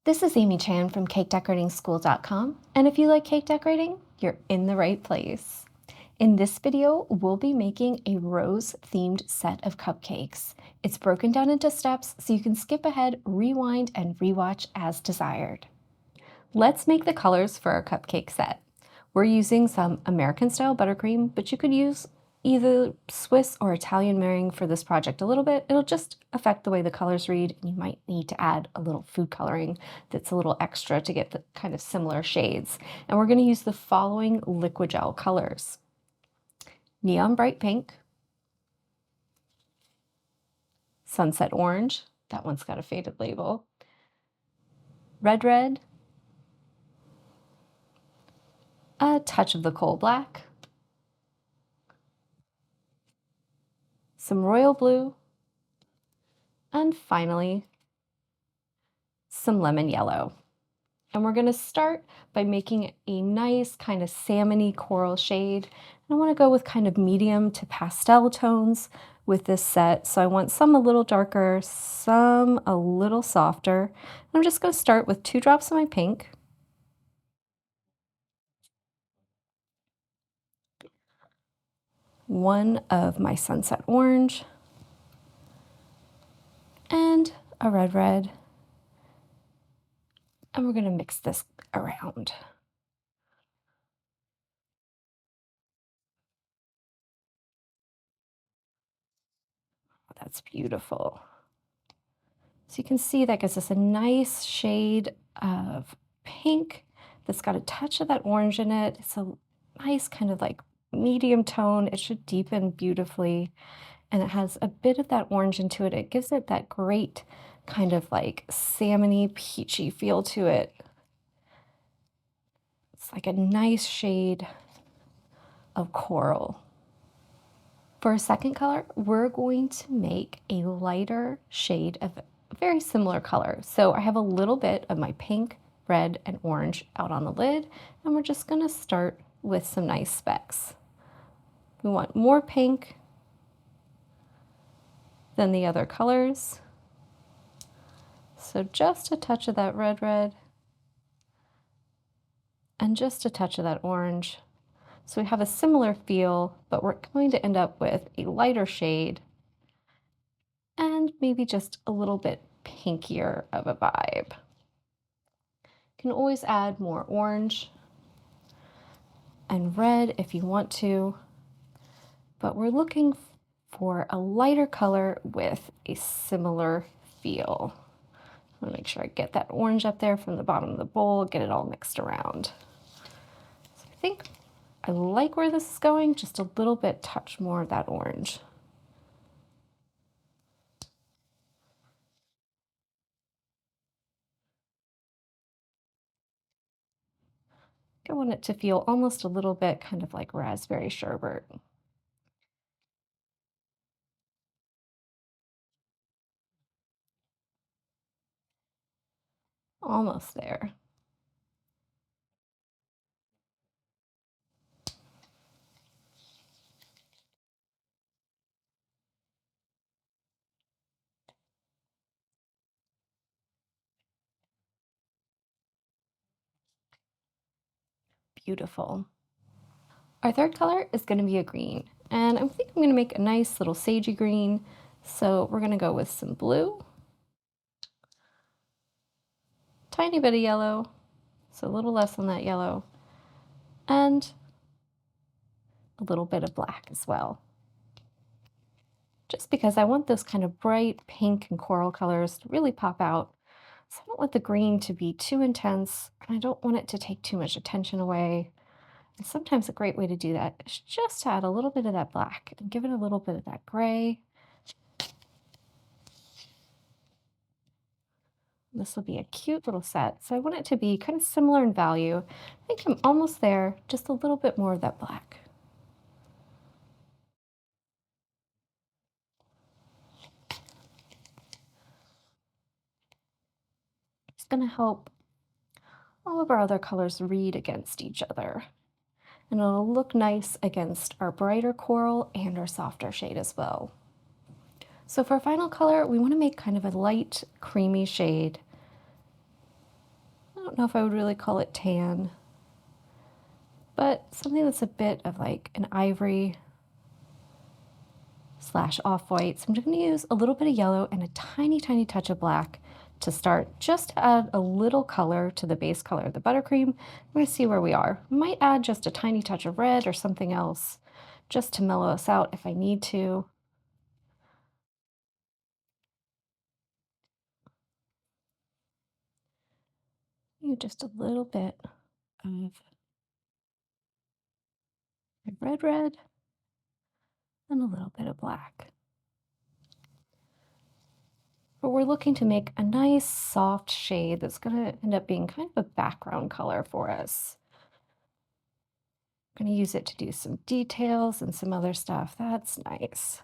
This is Amy Chan from CakeDecoratingSchool.com, and if you like cake decorating, you're in the right place. In this video, we'll be making a rose-themed set of cupcakes. It's broken down into steps so you can skip ahead, rewind, and rewatch as desired. Let's make the colors for our cupcake set. We're using some American-style buttercream, but you could use either Swiss or Italian meringue for this project a little bit. It'll just affect the way the colors read, and you might need to add a little food coloring that's a little extra to get the kind of similar shades. And we're going to use the following liquid gel colors: neon bright pink, sunset orange, that one's got a faded label, red, a touch of the coal black, some royal blue, and finally, some lemon yellow. And we're going to start by making a nice kind of salmon-y coral shade. And I want to go with kind of medium to pastel tones with this set. So I want some a little darker, some a little softer. And I'm just going to start with 2 drops of my pink, one of my sunset orange, and a red. And we're going to mix this around. That's beautiful. So you can see that gives us a nice shade of pink that's got a touch of that orange in it. It's a nice kind of like medium tone. It should deepen beautifully. And it has a bit of that orange into it. It gives it that great kind of like salmon-y, peachy feel to it. It's like a nice shade of coral. For a second color, we're going to make a lighter shade of a very similar color. So I have a little bit of my pink, red, and orange out on the lid, and we're just going to start with some nice specks. We want more pink than the other colors. So just a touch of that red, and just a touch of that orange. So we have a similar feel, but we're going to end up with a lighter shade and maybe just a little bit pinkier of a vibe. You can always add more orange and red if you want to, but we're looking for a lighter color with a similar feel. I want to make sure I get that orange up there from the bottom of the bowl, get it all mixed around. So I think I like where this is going, just a little bit touch more of that orange. I want it to feel almost a little bit kind of like raspberry sherbet. Almost there. Beautiful. Our third color is going to be a green, and I think I'm going to make a nice little sagey green. So we're going to go with some blue, tiny bit of yellow, so a little less than that yellow, and a little bit of black as well. Just because I want those kind of bright pink and coral colors to really pop out. So I don't want the green to be too intense, and I don't want it to take too much attention away. And sometimes a great way to do that is just to add a little bit of that black and give it a little bit of that gray. This will be a cute little set. So I want it to be kind of similar in value. I think I'm almost there, just a little bit more of that black. It's going to help all of our other colors read against each other. And it'll look nice against our brighter coral and our softer shade as well. So for our final color, we want to make kind of a light, creamy shade. know if I would really call it tan, but something that's a bit of like an ivory slash off-white. So I'm just going to use a little bit of yellow and a tiny, tiny touch of black to start, just to add a little color to the base color of the buttercream. We're going to see where we are. Might add just a tiny touch of red or something else just to mellow us out if I need to. Just a little bit of red, and a little bit of black. But we're looking to make a nice soft shade that's going to end up being kind of a background color for us. I'm going to use it to do some details and some other stuff. That's nice.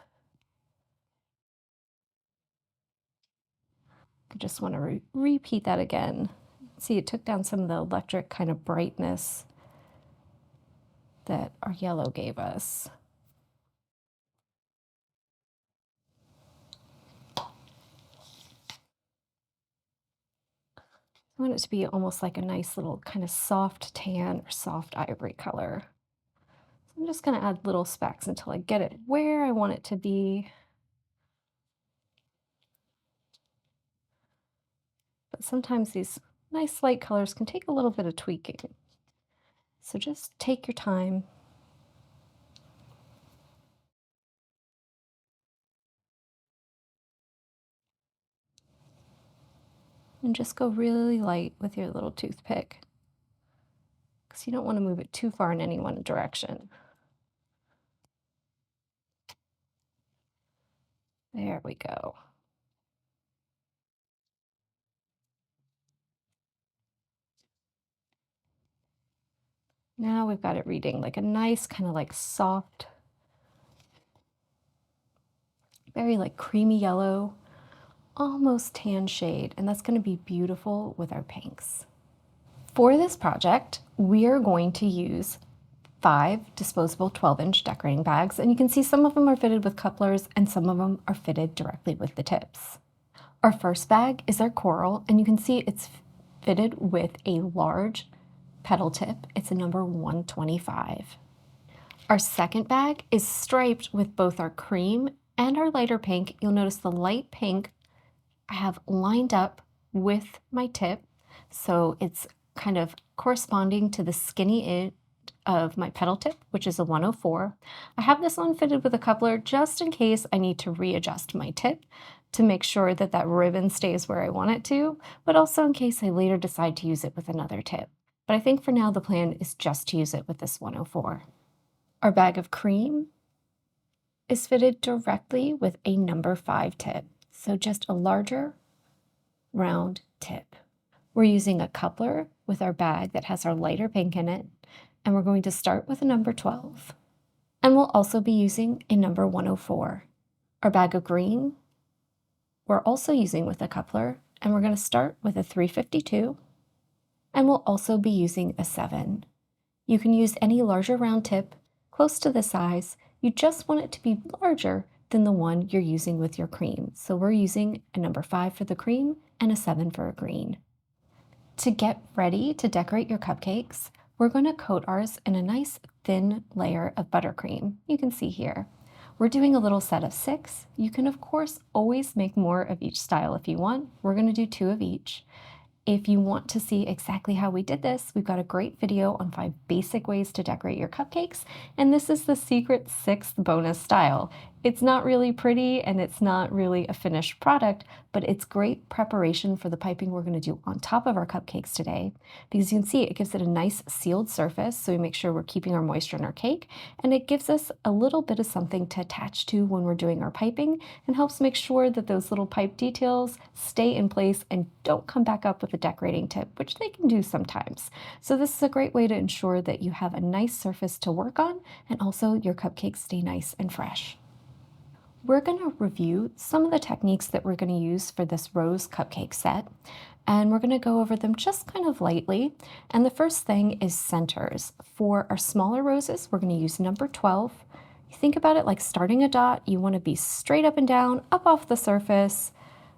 I just want to repeat that again. See, it took down some of the electric kind of brightness that our yellow gave us. I want it to be almost like a nice little kind of soft tan or soft ivory color. So I'm just going to add little specks until I get it where I want it to be. But sometimes these nice light colors can take a little bit of tweaking. So just take your time. And just go really light with your little toothpick, because you don't want to move it too far in any one direction. There we go. Now we've got it reading like a nice kind of like soft, very like creamy yellow, almost tan shade, and that's going to be beautiful with our pinks. For this project, we are going to use 5 disposable 12-inch decorating bags, and you can see some of them are fitted with couplers and some of them are fitted directly with the tips. Our first bag is our coral, and you can see it's fitted with a large petal tip. It's a number 125. Our second bag is striped with both our cream and our lighter pink. You'll notice the light pink I have lined up with my tip, so it's kind of corresponding to the skinny end of my petal tip, which is a 104. I have this one fitted with a coupler just in case I need to readjust my tip to make sure that that ribbon stays where I want it to, but also in case I later decide to use it with another tip. But I think for now the plan is just to use it with this 104. Our bag of cream is fitted directly with a number 5 tip, so just a larger round tip. We're using a coupler with our bag that has our lighter pink in it, and we're going to start with a number 12. And we'll also be using a number 104. Our bag of green, we're also using with a coupler, and we're going to start with a 352, and we'll also be using a 7. You can use any larger round tip close to the size. You just want it to be larger than the one you're using with your cream. So we're using a number 5 for the cream and a 7 for a green. To get ready to decorate your cupcakes, we're going to coat ours in a nice thin layer of buttercream. You can see here. We're doing a little set of 6. You can of course always make more of each style if you want. We're going to do 2 of each. If you want to see exactly how we did this, we've got a great video on 5 basic ways to decorate your cupcakes, and this is the secret 6th bonus style. It's not really pretty and it's not really a finished product, but it's great preparation for the piping we're going to do on top of our cupcakes today, because you can see it gives it a nice sealed surface, so we make sure we're keeping our moisture in our cake, and it gives us a little bit of something to attach to when we're doing our piping, and helps make sure that those little pipe details stay in place and don't come back up with a decorating tip, which they can do sometimes. So this is a great way to ensure that you have a nice surface to work on, and also your cupcakes stay nice and fresh. We're going to review some of the techniques that we're going to use for this rose cupcake set, and we're going to go over them just kind of lightly. And the first thing is centers. For our smaller roses, we're going to use number 12. You think about it like starting a dot. You want to be straight up and down, up off the surface,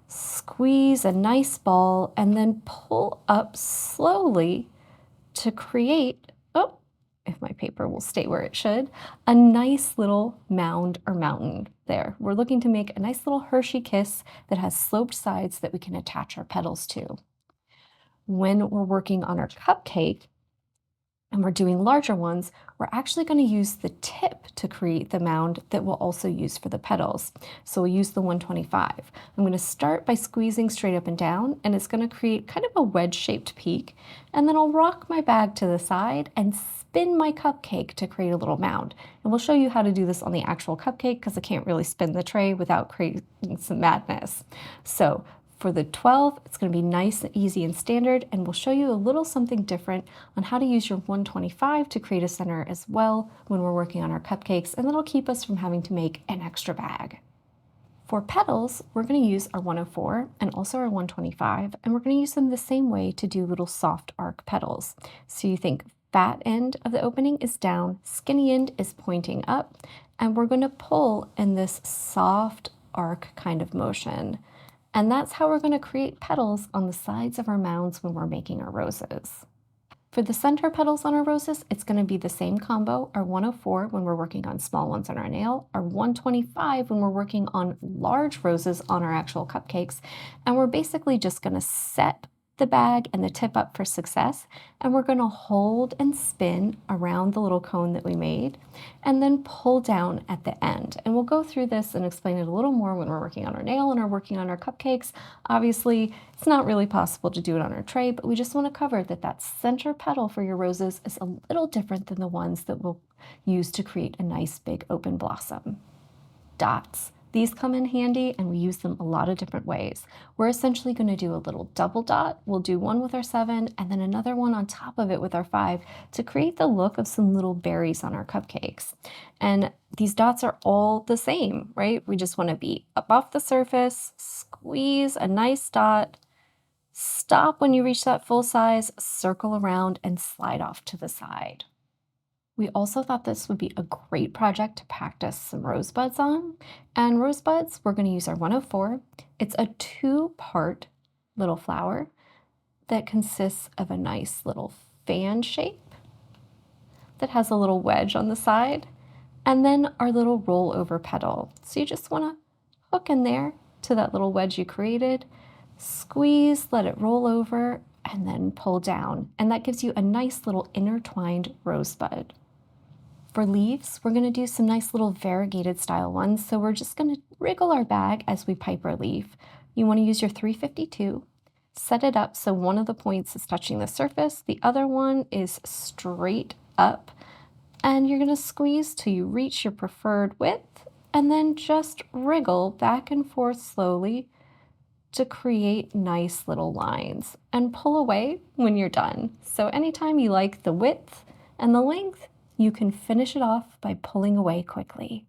Squeeze a nice ball and then pull up slowly to create, oh, if my paper will stay where it should, a nice little mound or mountain there. We're looking to make a nice little Hershey kiss that has sloped sides that we can attach our petals to. When we're working on our cupcake, and we're doing larger ones, we're actually going to use the tip to create the mound that we'll also use for the petals. So we'll use the 125. I'm going to start by squeezing straight up and down, and it's going to create kind of a wedge-shaped peak. And then I'll rock my bag to the side and spin my cupcake to create a little mound. And we'll show you how to do this on the actual cupcake because I can't really spin the tray without creating some madness. So for the 12, it's going to be nice, easy, and standard, and we'll show you a little something different on how to use your 125 to create a center as well when we're working on our cupcakes, and that'll keep us from having to make an extra bag. For petals, we're going to use our 104 and also our 125, and we're going to use them the same way to do little soft arc petals. So you think fat end of the opening is down, skinny end is pointing up, and we're going to pull in this soft arc kind of motion. And that's how we're going to create petals on the sides of our mounds when we're making our roses. For the center petals on our roses, it's going to be the same combo, our 104 when we're working on small ones on our nail, our 125 when we're working on large roses on our actual cupcakes, and we're basically just going to set the bag and the tip up for success, and we're going to hold and spin around the little cone that we made and then pull down at the end. And we'll go through this and explain it a little more when we're working on our nail and are working on our cupcakes. Obviously, it's not really possible to do it on our tray, but we just want to cover that that center petal for your roses is a little different than the ones that we'll use to create a nice big open blossom. Dots. These come in handy and we use them a lot of different ways. We're essentially going to do a little double dot. We'll do one with our 7 and then another one on top of it with our 5 to create the look of some little berries on our cupcakes. And these dots are all the same, right? We just want to be up off the surface, squeeze a nice dot, stop when you reach that full size, circle around and slide off to the side. We also thought this would be a great project to practice some rosebuds on. And rosebuds, we're going to use our 104. It's a 2-part little flower that consists of a nice little fan shape that has a little wedge on the side, and then our little rollover petal. So you just want to hook in there to that little wedge you created, squeeze, let it roll over, and then pull down. And that gives you a nice little intertwined rosebud. For leaves, we're going to do some nice little variegated style ones. So we're just going to wriggle our bag as we pipe our leaf. You want to use your 352, set it up so one of the points is touching the surface, the other one is straight up, and you're going to squeeze till you reach your preferred width, and then just wriggle back and forth slowly to create nice little lines, and pull away when you're done. So anytime you like the width and the length, you can finish it off by pulling away quickly.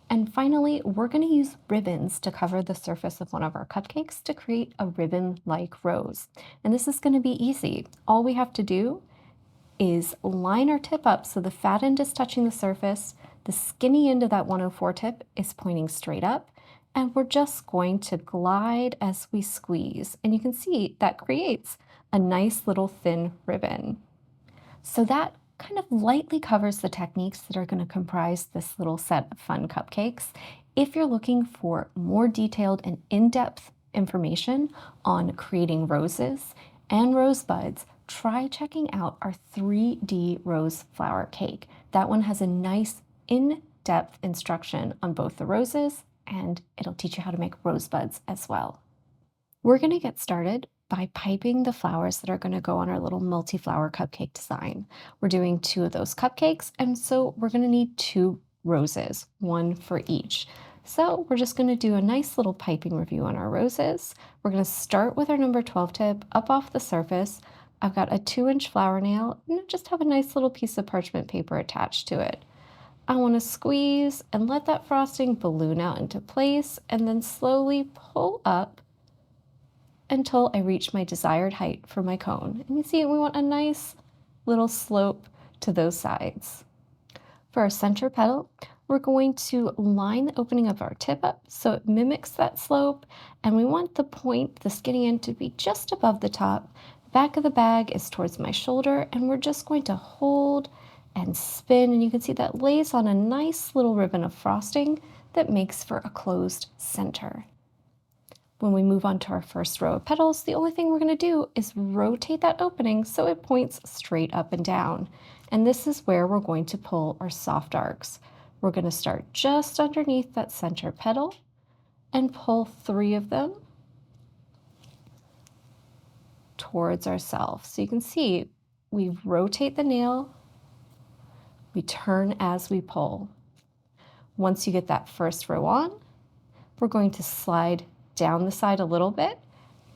And finally, we're going to use ribbons to cover the surface of one of our cupcakes to create a ribbon-like rose. And this is going to be easy. All we have to do is line our tip up so the fat end is touching the surface, the skinny end of that 104 tip is pointing straight up, and we're just going to glide as we squeeze. And you can see that creates a nice little thin ribbon. So that kind of lightly covers the techniques that are going to comprise this little set of fun cupcakes. If you're looking for more detailed and in-depth information on creating roses and rosebuds, try checking out our 3D rose flower cake. That one has a nice in-depth instruction on both the roses, and it'll teach you how to make rosebuds as well. We're going to get started by piping the flowers that are going to go on our little multi-flower cupcake design. We're doing 2 of those cupcakes, and so we're going to need 2 roses, 1 for each. So we're just going to do a nice little piping review on our roses. We're going to start with our number 12 tip up off the surface. I've got a 2-inch flower nail and just have a nice little piece of parchment paper attached to it. I want to squeeze and let that frosting balloon out into place and then slowly pull up until I reach my desired height for my cone. And you see, we want a nice little slope to those sides. For our center petal, we're going to line the opening of our tip up so it mimics that slope, and we want the point, the skinny end, to be just above the top. Back of the bag is towards my shoulder, and we're just going to hold and spin, and you can see that lays on a nice little ribbon of frosting that makes for a closed center. When we move on to our first row of petals, the only thing we're going to do is rotate that opening so it points straight up and down. And this is where we're going to pull our soft arcs. We're going to start just underneath that center petal and pull 3 of them towards ourselves. So you can see we rotate the nail, we turn as we pull. Once you get that first row on, we're going to slide down the side a little bit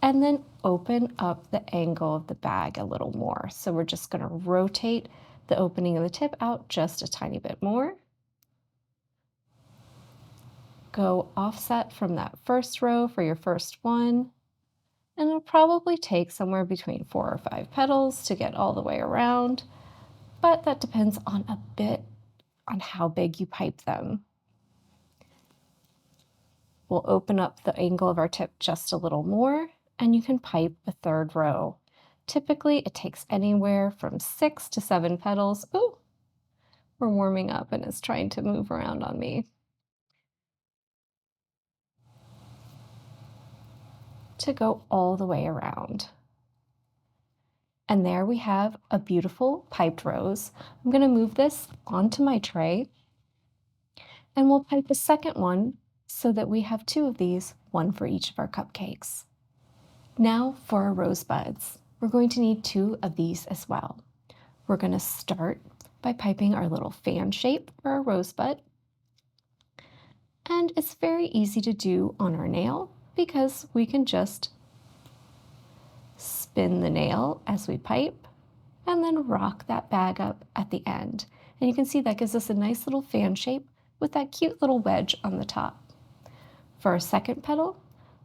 and then open up the angle of the bag a little more. So we're just going to rotate the opening of the tip out just a tiny bit more. Go offset from that first row for your first one, and it'll probably take somewhere between 4 or 5 petals to get all the way around, but that depends on a bit on how big you pipe them. We'll open up the angle of our tip just a little more, and you can pipe the 3rd row. Typically, it takes anywhere from 6 to 7 petals. Ooh, we're warming up and it's trying to move around on me. To go all the way around. And there we have a beautiful piped rose. I'm going to move this onto my tray, and we'll pipe a second one so that we have 2 of these, one for each of our cupcakes. Now for our rose buds. We're going to need 2 of these as well. We're going to start by piping our little fan shape for our rosebud. And it's very easy to do on our nail because we can just spin the nail as we pipe and then rock that bag up at the end. And you can see that gives us a nice little fan shape with that cute little wedge on the top. For our second petal,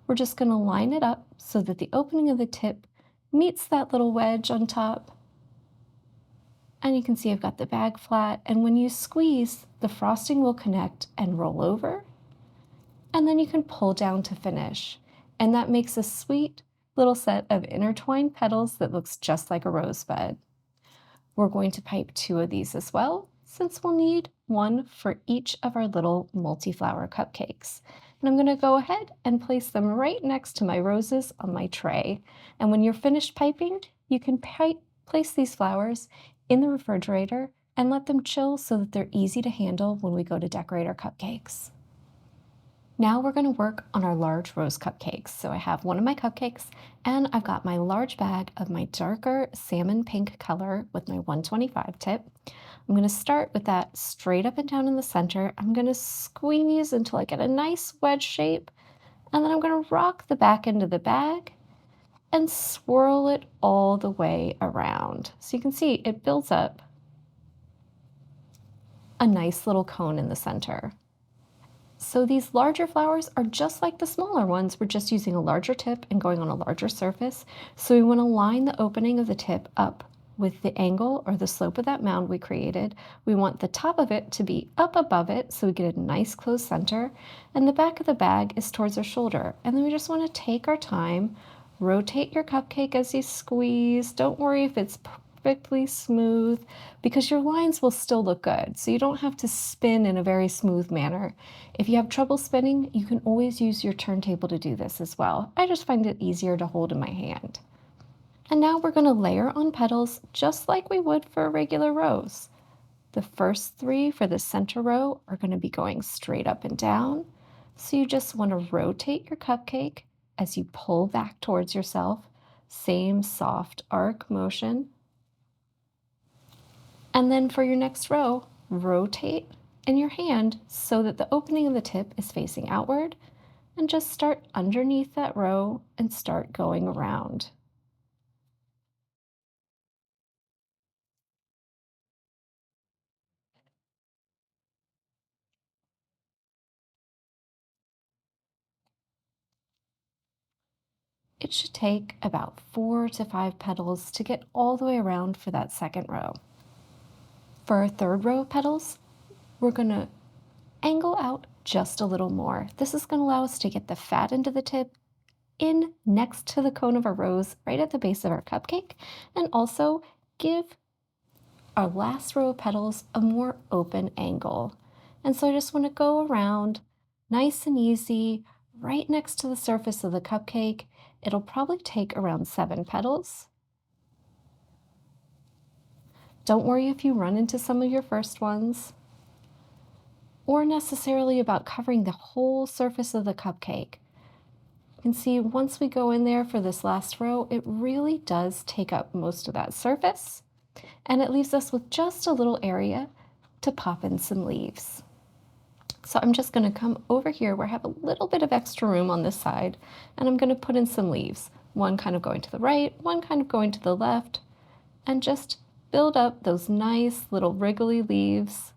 we're just going to line it up so that the opening of the tip meets that little wedge on top. And you can see I've got the bag flat, and when you squeeze, the frosting will connect and roll over, and then you can pull down to finish. And that makes a sweet little set of intertwined petals that looks just like a rosebud. We're going to pipe 2 of these as well, since we'll need one for each of our little multi-flower cupcakes. And I'm going to go ahead and place them right next to my roses on my tray. And when you're finished piping, you can place these flowers in the refrigerator and let them chill so that they're easy to handle when we go to decorate our cupcakes. Now we're going to work on our large rose cupcakes. So I have one of my cupcakes, and I've got my large bag of my darker salmon pink color with my 125 tip. I'm going to start with that straight up and down in the center. I'm going to squeeze until I get a nice wedge shape, and then I'm going to rock the back end of the bag and swirl it all the way around. So you can see it builds up a nice little cone in the center. So these larger flowers are just like the smaller ones. We're just using a larger tip and going on a larger surface. So we want to line the opening of the tip up with the angle or the slope of that mound we created. We want the top of it to be up above it so we get a nice closed center. And the back of the bag is towards our shoulder. And then we just want to take our time, rotate your cupcake as you squeeze. Don't worry if it's perfectly smooth because your lines will still look good. So you don't have to spin in a very smooth manner. If you have trouble spinning, you can always use your turntable to do this as well. I just find it easier to hold in my hand. And now we're going to layer on petals just like we would for a regular rose. The first 3 for the center row are going to be going straight up and down. So you just want to rotate your cupcake as you pull back towards yourself. Same soft arc motion. And then for your next row, rotate in your hand so that the opening of the tip is facing outward, and just start underneath that row and start going around. It should take about 4 to 5 petals to get all the way around for that second row. For our third row of petals, we're going to angle out just a little more. This is going to allow us to get the fat end of the tip in next to the cone of our rose, right at the base of our cupcake, and also give our last row of petals a more open angle. And so I just want to go around nice and easy, right next to the surface of the cupcake. It'll probably take around 7 petals. Don't worry if you run into some of your first ones, or necessarily about covering the whole surface of the cupcake. You can see once we go in there for this last row, it really does take up most of that surface, and it leaves us with just a little area to pop in some leaves. So I'm just going to come over here where I have a little bit of extra room on this side, and I'm going to put in some leaves, one kind of going to the right, one kind of going to the left, and just build up those nice little wriggly leaves.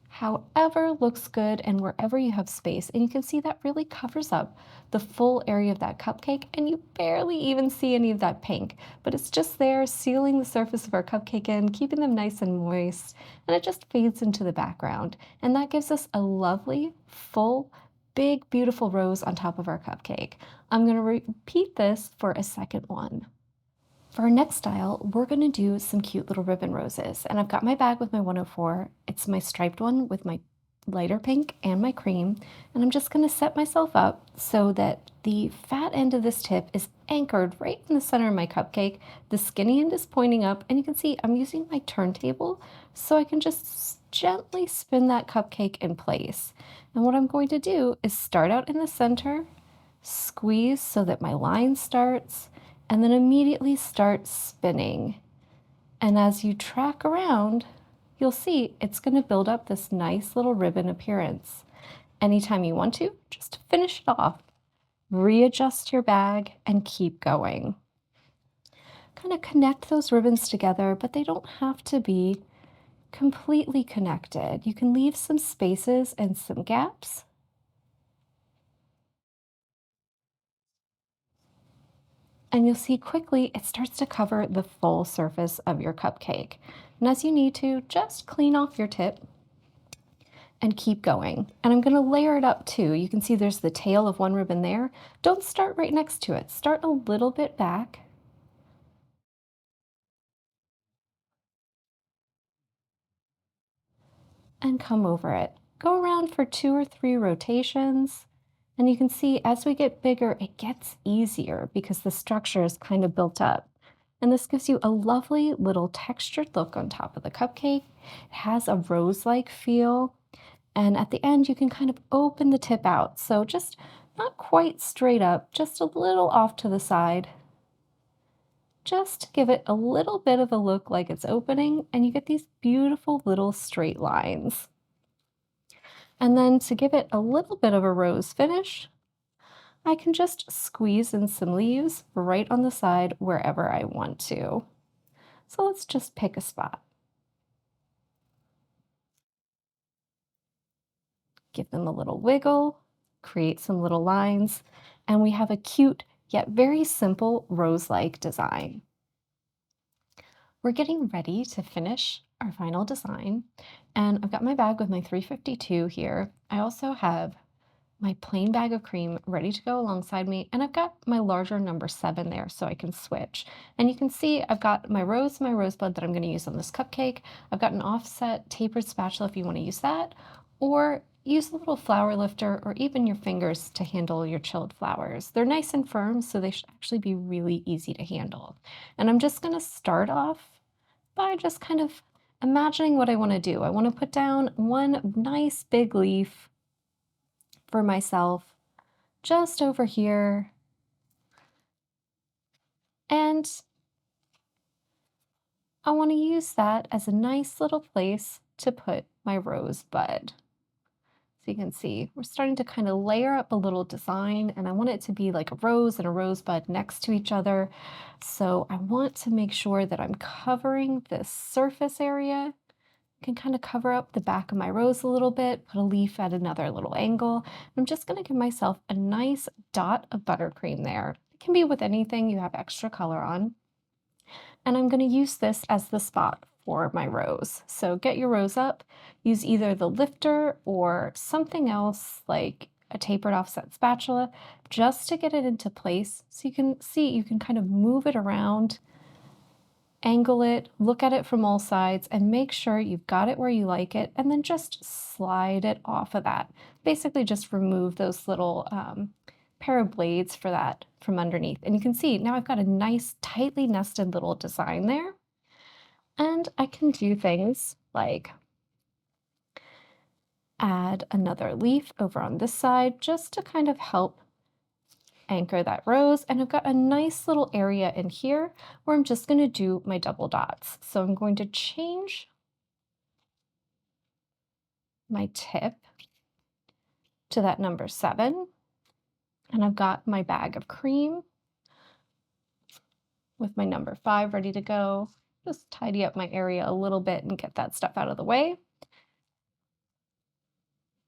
However looks good and wherever you have space. And you can see that really covers up the full area of that cupcake, and you barely even see any of that pink, but it's just there sealing the surface of our cupcake in, keeping them nice and moist, and it just fades into the background. And that gives us a lovely, full, big, beautiful rose on top of our cupcake. I'm going to repeat this for a second one. For our next style, we're going to do some cute little ribbon roses. And I've got my bag with my 104. It's my striped one with my lighter pink and my cream. And I'm just going to set myself up so that the fat end of this tip is anchored right in the center of my cupcake. The skinny end is pointing up, and you can see I'm using my turntable so I can just gently spin that cupcake in place. And what I'm going to do is start out in the center, squeeze so that my line starts, and then immediately start spinning. And as you track around, you'll see it's going to build up this nice little ribbon appearance. Anytime you want to, just finish it off. Readjust your bag and keep going. Kind of connect those ribbons together, but they don't have to be completely connected. You can leave some spaces and some gaps. And you'll see quickly it starts to cover the full surface of your cupcake. And as you need to, just clean off your tip and keep going. And I'm going to layer it up too. You can see there's the tail of one ribbon there. Don't start right next to it. Start a little bit back. And come over it. Go around for 2 or 3 rotations. And you can see as we get bigger, it gets easier because the structure is kind of built up. And this gives you a lovely little textured look on top of the cupcake. It has a rose-like feel. And at the end, you can kind of open the tip out. So just not quite straight up, just a little off to the side. Just to give it a little bit of a look like it's opening, and you get these beautiful little straight lines. And then to give it a little bit of a rose finish, I can just squeeze in some leaves right on the side wherever I want to. So let's just pick a spot. Give them a little wiggle, create some little lines, and we have a cute yet very simple rose-like design. We're getting ready to finish our final design, and I've got my bag with my 352 here. I also have my plain bag of cream ready to go alongside me, and I've got my larger number 7 there so I can switch. And you can see I've got my rosebud that I'm going to use on this cupcake. I've got an offset tapered spatula if you want to use that, or use a little flower lifter or even your fingers to handle your chilled flowers. They're nice and firm, so they should actually be really easy to handle. And I'm just going to start off by just kind of imagining what I want to do. I want to put down one nice big leaf for myself just over here, and I want to use that as a nice little place to put my rosebud. So you can see we're starting to kind of layer up a little design, and I want it to be like a rose and a rosebud next to each other. So I want to make sure that I'm covering this surface area. Can kind of cover up the back of my rose a little bit, put a leaf at another little angle. I'm just going to give myself a nice dot of buttercream there. It can be with anything you have extra color on. And I'm going to use this as the spot for my rose. So get your rose up, use either the lifter or something else like a tapered offset spatula just to get it into place. So you can see, you can kind of move it around, angle it, look at it from all sides, and make sure you've got it where you like it, and then just slide it off of that. Basically just remove those little pair of blades for that from underneath. And you can see now I've got a nice tightly nested little design there. And I can do things like add another leaf over on this side just to kind of help anchor that rose. And I've got a nice little area in here where I'm just going to do my double dots. So I'm going to change my tip to that number 7. And I've got my bag of cream with my number 5 ready to go. Just tidy up my area a little bit and get that stuff out of the way.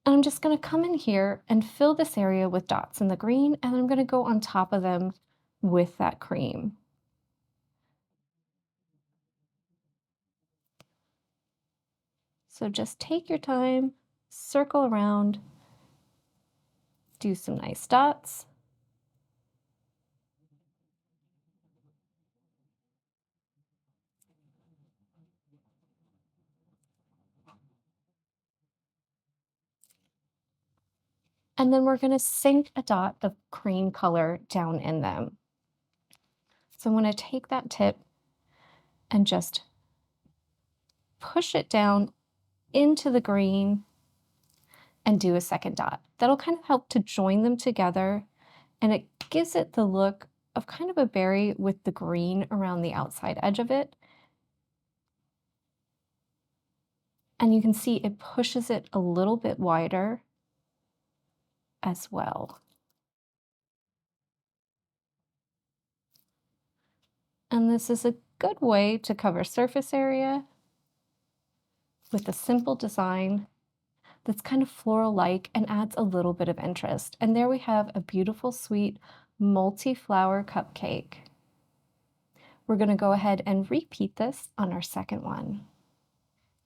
And I'm just going to come in here and fill this area with dots in the green, and I'm going to go on top of them with that cream. So just take your time, circle around, do some nice dots. And then we're going to sink a dot of cream color down in them. So I'm going to take that tip and just push it down into the green and do a second dot. That'll kind of help to join them together, and it gives it the look of kind of a berry with the green around the outside edge of it. And you can see it pushes it a little bit wider as well. And this is a good way to cover surface area with a simple design that's kind of floral-like and adds a little bit of interest. And there we have a beautiful, sweet, multi-flower cupcake. We're going to go ahead and repeat this on our second one.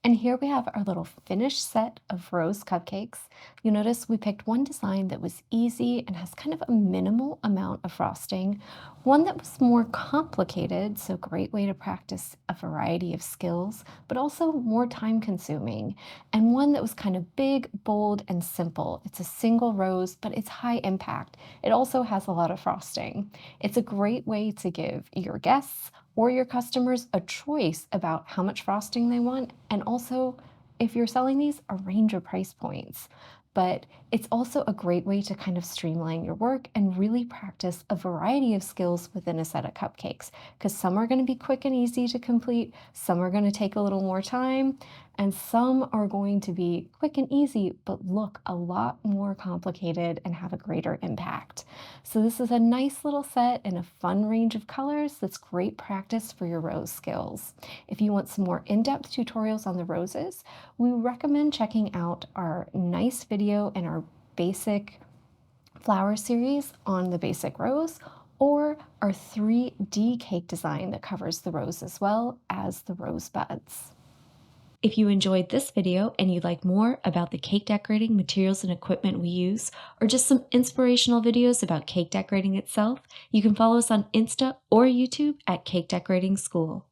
And here we have our little finished set of rose cupcakes. You'll notice we picked one design that was easy and has kind of a minimal amount of frosting, one that was more complicated, so great way to practice a variety of skills, but also more time consuming, and one that was kind of big, bold, and simple. It's a single rose, but it's high impact. It also has a lot of frosting. It's a great way to give your guests or your customers a choice about how much frosting they want, and also, if you're selling these, a range of price points. But it's also a great way to kind of streamline your work and really practice a variety of skills within a set of cupcakes, because some are going to be quick and easy to complete, some are going to take a little more time, and some are going to be quick and easy but look a lot more complicated and have a greater impact. So this is a nice little set in a fun range of colors that's great practice for your rose skills. If you want some more in-depth tutorials on the roses, we recommend checking out our nice video and our basic flower series on the basic rose, or our 3D cake design that covers the rose as well as the rose buds. If you enjoyed this video and you'd like more about the cake decorating materials and equipment we use, or just some inspirational videos about cake decorating itself, you can follow us on Insta or YouTube at Cake Decorating School.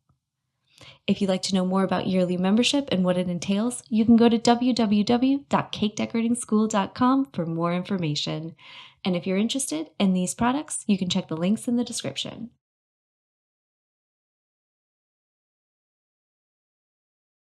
If you'd like to know more about yearly membership and what it entails, you can go to www.cakedecoratingschool.com for more information. And if you're interested in these products, you can check the links in the description.